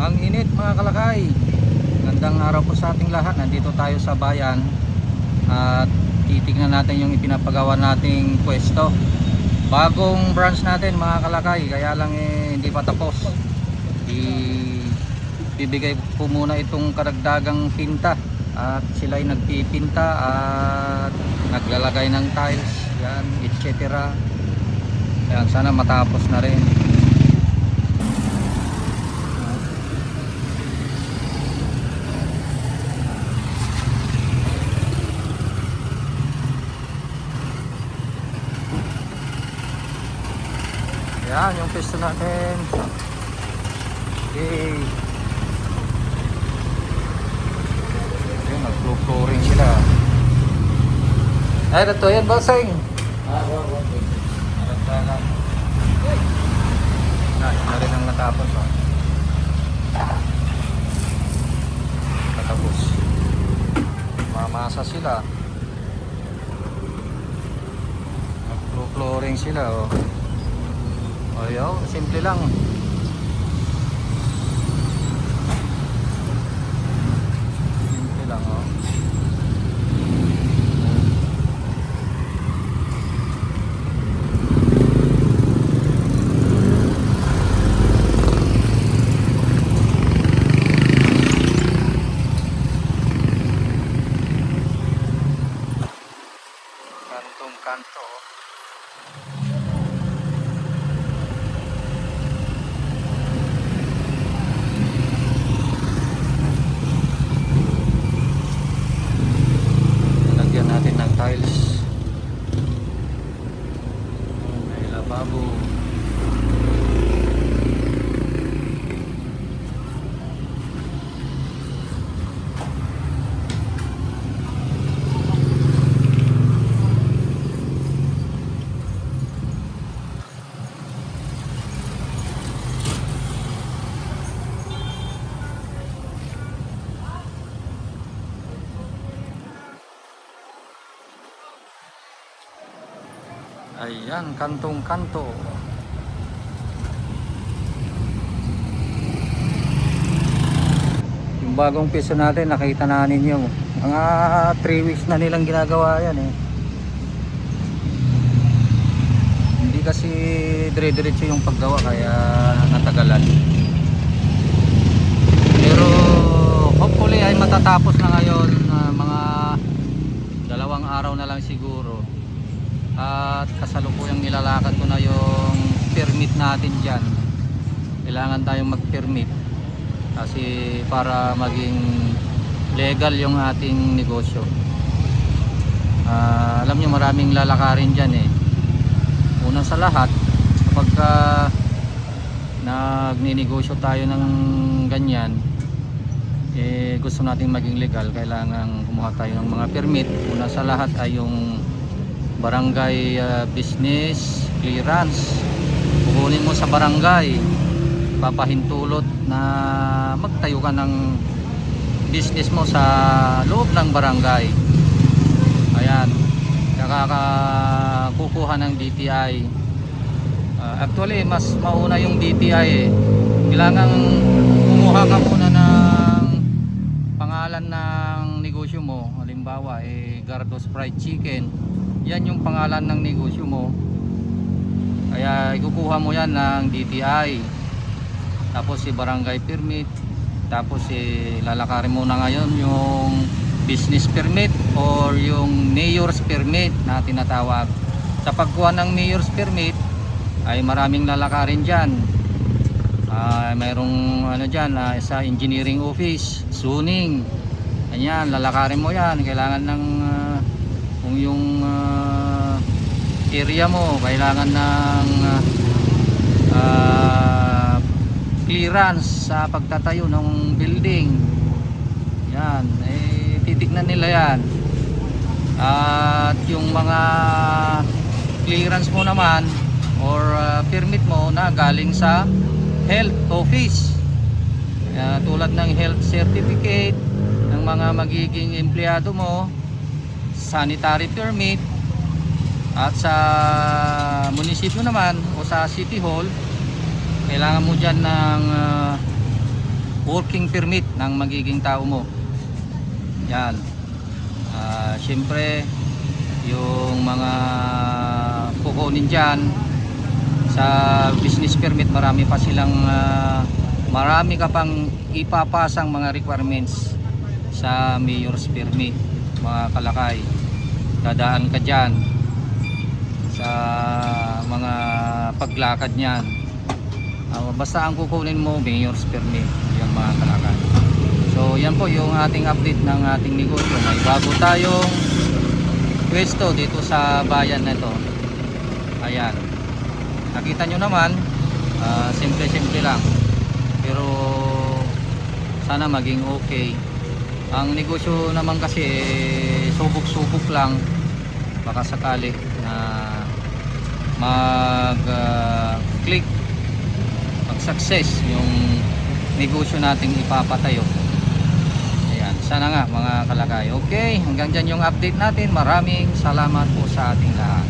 Ang init mga kalakay. Gandang araw po sa ating lahat. Nandito tayo sa bayan at titignan natin yung ipinapagawa nating pwesto. Bagong branch natin mga kalakay, kaya lang hindi pa tapos. Bibigay po muna itong karagdagang pinta at sila ay nagpipinta at naglalagay ng tiles, yan, etc. Yan, sana matapos na rin. Yan yung pwesto natin. Okay. Ayun, nag-flooring sila. Ay, ito yan, bossing. Maragdagan. Na rin ang natapos. Oh. Natapos. Mamasa sila. Nag-flooring sila. Oh. Ayaw, simple lang. Simple lang, oh. Kantong kanto. Natin ng tiles, may lababo, ayan, kantong kanto. Yung bagong piso natin, nakita na ninyo, mga 3 weeks na nilang ginagawa yan eh. Hindi kasi dire-diretso yung paggawa, kaya natagalan. Pero hopefully ay matatapos na ngayon, mga 2 araw na lang siguro. At kasalukuyang nilalakad ko na yung permit natin dyan. Kailangan tayong mag-permit kasi para maging legal yung ating negosyo. Alam nyo, maraming lalakarin dyan eh. Una sa lahat, kapag nagninegosyo tayo ng ganyan, gusto nating maging legal, kailangan kumuha tayo ng mga permit. Una sa lahat ay yung barangay business clearance. Kukunin mo sa barangay, papahintulot na magtayo ka ng business mo sa loob ng barangay. Ayan, nakakakukuha ng DTI. Actually mas mauna yung DTI eh. Kailangan kumuha ka muna ng pangalan ng negosyo mo. Halimbawa Gardo's Fried Chicken, yan yung pangalan ng negosyo mo, kaya ikukuha mo yan ng DTI, tapos barangay permit, tapos lalakarin mo na ngayon yung business permit or yung mayor's permit na tinatawag. Sa pagkuha ng mayor's permit ay maraming lalakarin dyan. Mayroong ano dyan, sa engineering office, zoning, ayan, lalakarin mo yan. Kailangan ng kung yung area mo kailangan ng clearance sa pagtatayo ng building, yan, titignan nila yan. At yung mga clearance mo naman or permit mo na galing sa health office, tulad ng health certificate ng mga magiging empleyado mo, sanitary permit, at sa munisipyo naman o sa city hall kailangan mo dyan ng working permit ng magiging tao mo. Yan. Siyempre yung mga kukunin dyan sa business permit, marami pa silang marami ka pang ipapasang mga requirements sa mayor's permit, mga kalakay. Dadaan ka dyan sa mga paglakad niyan. Basta ang kukunin mo mayor's permit, yung mga kalakay. So yan po yung ating update ng ating negosyo. May bago tayong pwesto dito sa bayan na ito. Ayan, nakita nyo naman, simple-simple lang, pero sana maging okay. Ang negosyo naman kasi subok-subok lang, baka sakali na mag-click, mag-success yung negosyo nating ipapatayo. Ayan, sana nga mga kalakay. Okay, hanggang dyan yung update natin. Maraming salamat po sa ating lahat.